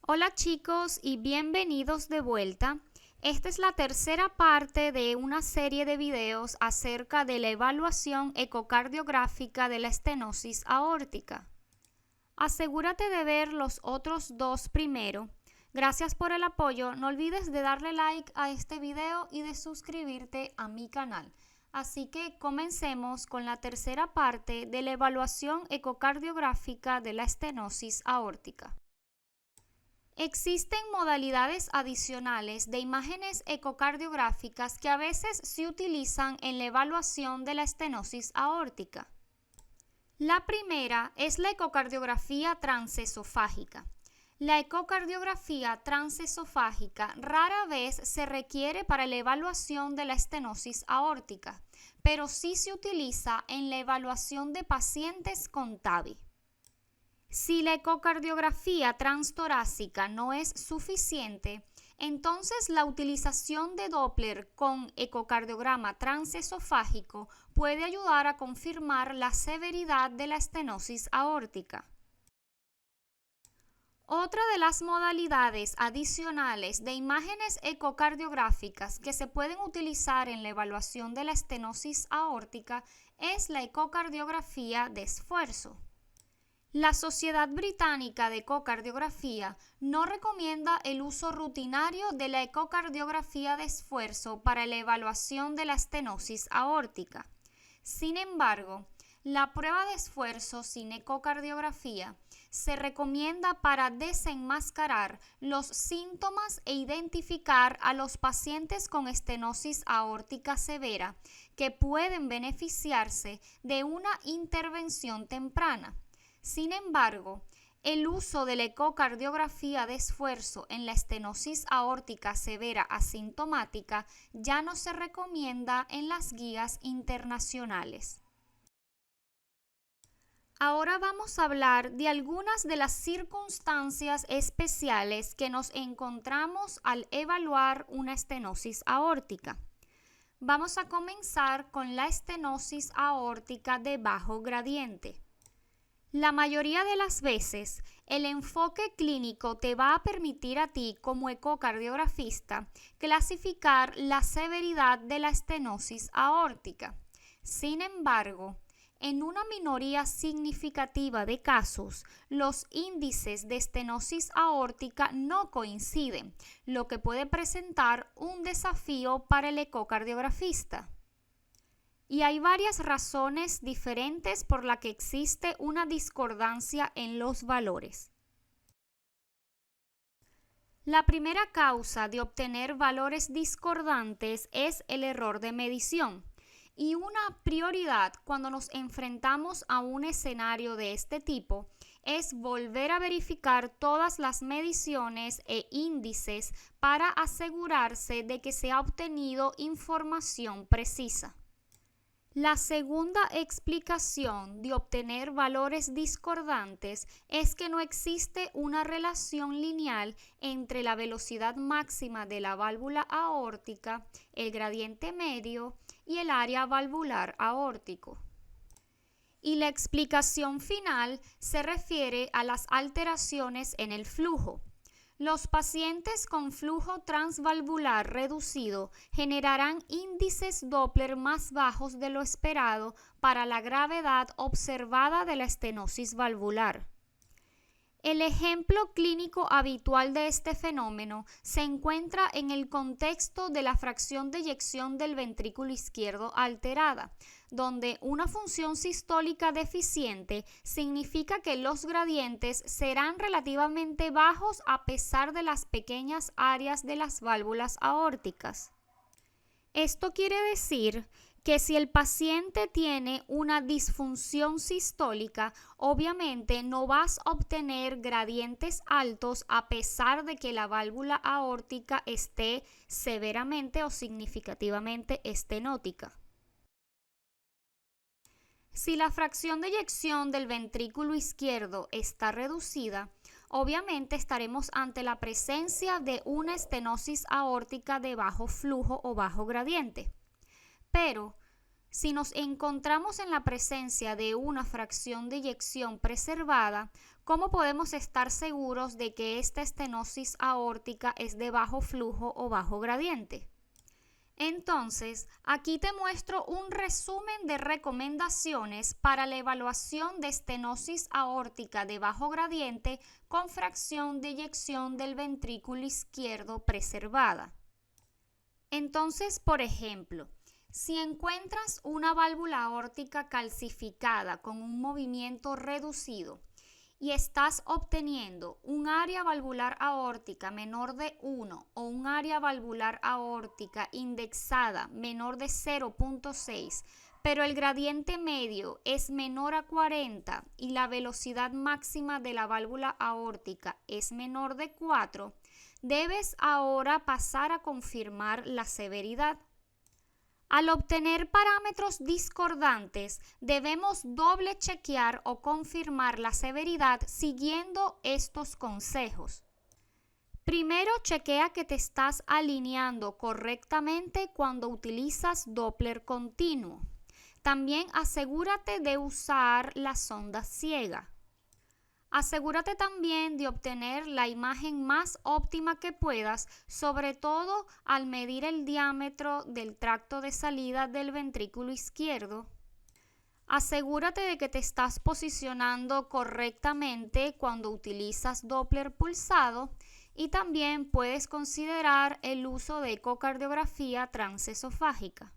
Hola chicos y bienvenidos de vuelta. Esta es la tercera parte de una serie de videos acerca de la evaluación ecocardiográfica de la estenosis aórtica. Asegúrate de ver los otros dos primero. Gracias por el apoyo. No olvides de darle like a este video y de suscribirte a mi canal. Así que comencemos con la tercera parte de la evaluación ecocardiográfica de la estenosis aórtica. Existen modalidades adicionales de imágenes ecocardiográficas que a veces se utilizan en la evaluación de la estenosis aórtica. La primera es la ecocardiografía transesofágica. La ecocardiografía transesofágica rara vez se requiere para la evaluación de la estenosis aórtica, pero sí se utiliza en la evaluación de pacientes con TAVI. Si la ecocardiografía transtorácica no es suficiente, entonces la utilización de Doppler con ecocardiograma transesofágico puede ayudar a confirmar la severidad de la estenosis aórtica. Otra de las modalidades adicionales de imágenes ecocardiográficas que se pueden utilizar en la evaluación de la estenosis aórtica es la ecocardiografía de esfuerzo. La Sociedad Británica de Ecocardiografía no recomienda el uso rutinario de la ecocardiografía de esfuerzo para la evaluación de la estenosis aórtica. Sin embargo, la prueba de esfuerzo sin ecocardiografía se recomienda para desenmascarar los síntomas e identificar a los pacientes con estenosis aórtica severa que pueden beneficiarse de una intervención temprana. Sin embargo, el uso de la ecocardiografía de esfuerzo en la estenosis aórtica severa asintomática ya no se recomienda en las guías internacionales. Ahora vamos a hablar de algunas de las circunstancias especiales que nos encontramos al evaluar una estenosis aórtica. Vamos a comenzar con la estenosis aórtica de bajo gradiente. La mayoría de las veces, el enfoque clínico te va a permitir a ti como ecocardiografista clasificar la severidad de la estenosis aórtica. Sin embargo, en una minoría significativa de casos, los índices de estenosis aórtica no coinciden, lo que puede presentar un desafío para el ecocardiografista. Y hay varias razones diferentes por las que existe una discordancia en los valores. La primera causa de obtener valores discordantes es el error de medición. Y una prioridad cuando nos enfrentamos a un escenario de este tipo es volver a verificar todas las mediciones e índices para asegurarse de que se ha obtenido información precisa. La segunda explicación de obtener valores discordantes es que no existe una relación lineal entre la velocidad máxima de la válvula aórtica, el gradiente medio y el área valvular aórtico. Y la explicación final se refiere a las alteraciones en el flujo. Los pacientes con flujo transvalvular reducido generarán índices Doppler más bajos de lo esperado para la gravedad observada de la estenosis valvular. El ejemplo clínico habitual de este fenómeno se encuentra en el contexto de la fracción de eyección del ventrículo izquierdo alterada, donde una función sistólica deficiente significa que los gradientes serán relativamente bajos a pesar de las pequeñas áreas de las válvulas aórticas. Esto quiere decir que si el paciente tiene una disfunción sistólica, obviamente no vas a obtener gradientes altos a pesar de que la válvula aórtica esté severamente o significativamente estenótica. Si la fracción de eyección del ventrículo izquierdo está reducida, obviamente estaremos ante la presencia de una estenosis aórtica de bajo flujo o bajo gradiente. Pero Si nos encontramos en la presencia de una fracción de eyección preservada, ¿cómo podemos estar seguros de que esta estenosis aórtica es de bajo flujo o bajo gradiente? Entonces, aquí te muestro un resumen de recomendaciones para la evaluación de estenosis aórtica de bajo gradiente con fracción de eyección del ventrículo izquierdo preservada. Entonces, por ejemplo, si encuentras una válvula aórtica calcificada con un movimiento reducido y estás obteniendo un área valvular aórtica menor de 1 o un área valvular aórtica indexada menor de 0.6, pero el gradiente medio es menor a 40 y la velocidad máxima de la válvula aórtica es menor de 4, debes ahora pasar a confirmar la severidad. Al obtener parámetros discordantes, debemos doble chequear o confirmar la severidad siguiendo estos consejos. Primero, chequea que te estás alineando correctamente cuando utilizas Doppler continuo. También asegúrate de usar la sonda ciega. Asegúrate también de obtener la imagen más óptima que puedas, sobre todo al medir el diámetro del tracto de salida del ventrículo izquierdo. Asegúrate de que te estás posicionando correctamente cuando utilizas Doppler pulsado y también puedes considerar el uso de ecocardiografía transesofágica.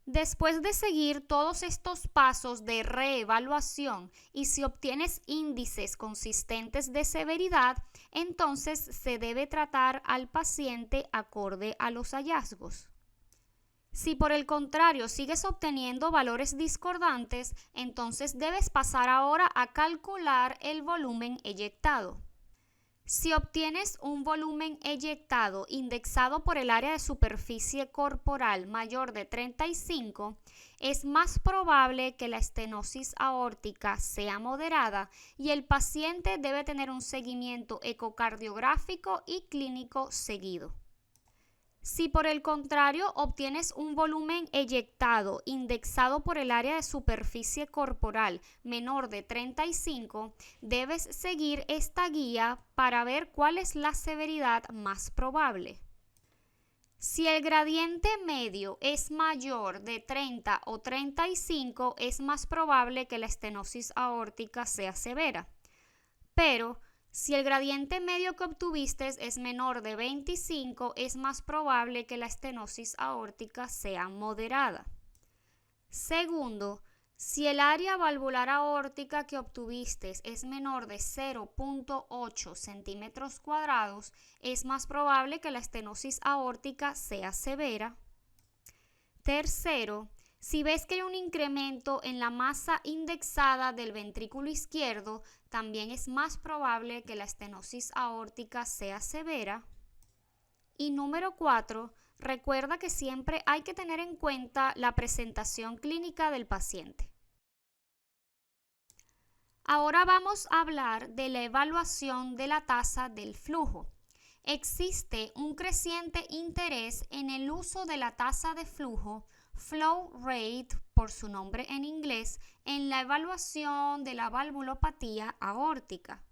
Después de seguir todos estos pasos de reevaluación y si obtienes índices consistentes de severidad, entonces se debe tratar al paciente acorde a los hallazgos. Si por el contrario sigues obteniendo valores discordantes, entonces debes pasar ahora a calcular el volumen eyectado. Si obtienes un volumen eyectado indexado por el área de superficie corporal mayor de 35, es más probable que la estenosis aórtica sea moderada y el paciente debe tener un seguimiento ecocardiográfico y clínico seguido. Si por el contrario obtienes un volumen eyectado indexado por el área de superficie corporal menor de 35, debes seguir esta guía para ver cuál es la severidad más probable. Si el gradiente medio es mayor de 30 o 35, es más probable que la estenosis aórtica sea severa. Pero si el gradiente medio que obtuviste es menor de 25, es más probable que la estenosis aórtica sea moderada. Segundo, si el área valvular aórtica que obtuviste es menor de 0.8 centímetros cuadrados, es más probable que la estenosis aórtica sea severa. Tercero, si ves que hay un incremento en la masa indexada del ventrículo izquierdo, también es más probable que la estenosis aórtica sea severa. Y número 4, recuerda que siempre hay que tener en cuenta la presentación clínica del paciente. Ahora vamos a hablar de la evaluación de la tasa del flujo. Existe un creciente interés en el uso de la tasa de flujo, flow rate por su nombre en inglés, en la evaluación de la valvulopatía aórtica.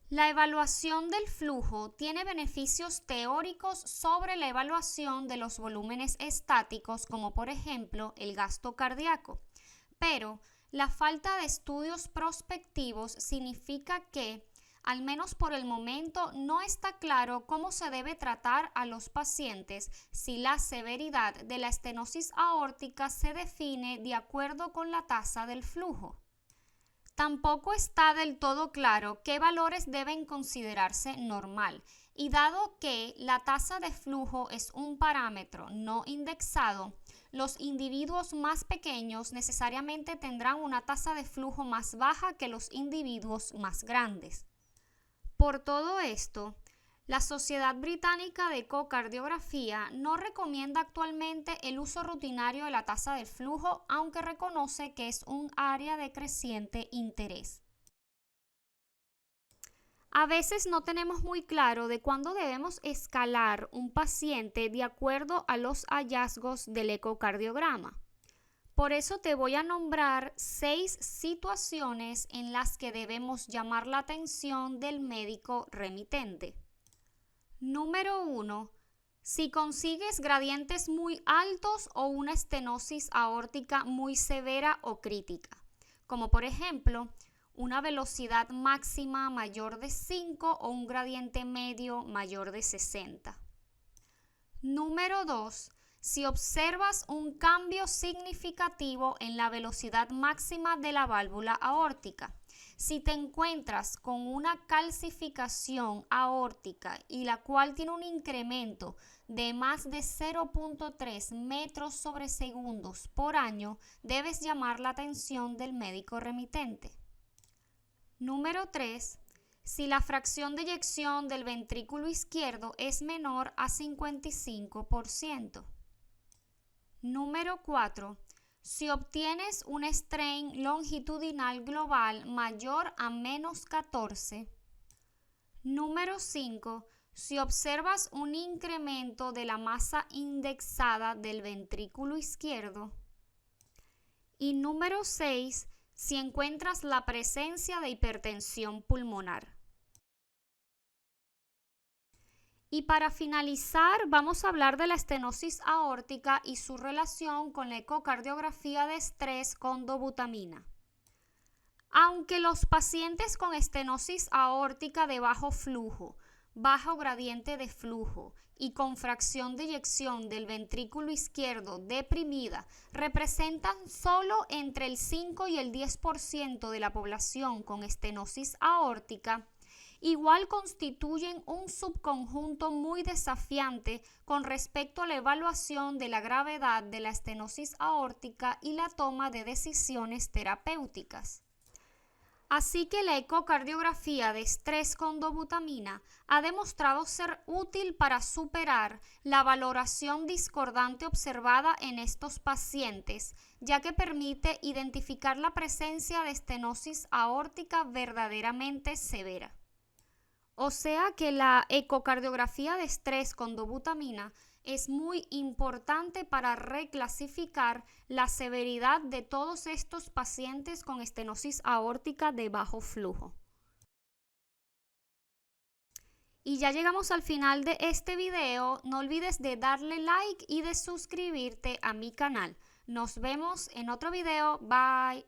La evaluación del flujo tiene beneficios teóricos sobre la evaluación de los volúmenes estáticos, como por ejemplo el gasto cardíaco, pero la falta de estudios prospectivos significa que, al menos por el momento, no está claro cómo se debe tratar a los pacientes si la severidad de la estenosis aórtica se define de acuerdo con la tasa del flujo. Tampoco está del todo claro qué valores deben considerarse normal, y dado que la tasa de flujo es un parámetro no indexado, los individuos más pequeños necesariamente tendrán una tasa de flujo más baja que los individuos más grandes. Por todo esto, la Sociedad Británica de Ecocardiografía no recomienda actualmente el uso rutinario de la tasa de flujo, aunque reconoce que es un área de creciente interés. A veces no tenemos muy claro de cuándo debemos escalar un paciente de acuerdo a los hallazgos del ecocardiograma. Por eso te voy a nombrar 6 situaciones en las que debemos llamar la atención del médico remitente. Número 1. Si consigues gradientes muy altos o una estenosis aórtica muy severa o crítica, como por ejemplo una velocidad máxima mayor de 5 o un gradiente medio mayor de 60. Número 2. Si observas un cambio significativo en la velocidad máxima de la válvula aórtica, si te encuentras con una calcificación aórtica y la cual tiene un incremento de más de 0.3 metros sobre segundos por año, debes llamar la atención del médico remitente. Número 3. Si la fracción de eyección del ventrículo izquierdo es menor a 55%. Número 4. Si obtienes un strain longitudinal global mayor a menos 14. Número 5. Si observas un incremento de la masa indexada del ventrículo izquierdo. Y número 6. Si encuentras la presencia de hipertensión pulmonar. Y para finalizar, vamos a hablar de la estenosis aórtica y su relación con la ecocardiografía de estrés con dobutamina. Aunque los pacientes con estenosis aórtica de bajo flujo, bajo gradiente de flujo y con fracción de eyección del ventrículo izquierdo deprimida representan solo entre el 5 y el 10% de la población con estenosis aórtica, igual constituyen un subconjunto muy desafiante con respecto a la evaluación de la gravedad de la estenosis aórtica y la toma de decisiones terapéuticas. Así que la ecocardiografía de estrés con dobutamina ha demostrado ser útil para superar la valoración discordante observada en estos pacientes, ya que permite identificar la presencia de estenosis aórtica verdaderamente severa. O sea que la ecocardiografía de estrés con dobutamina es muy importante para reclasificar la severidad de todos estos pacientes con estenosis aórtica de bajo flujo. Y ya llegamos al final de este video. No olvides de darle like y de suscribirte a mi canal. Nos vemos en otro video. Bye.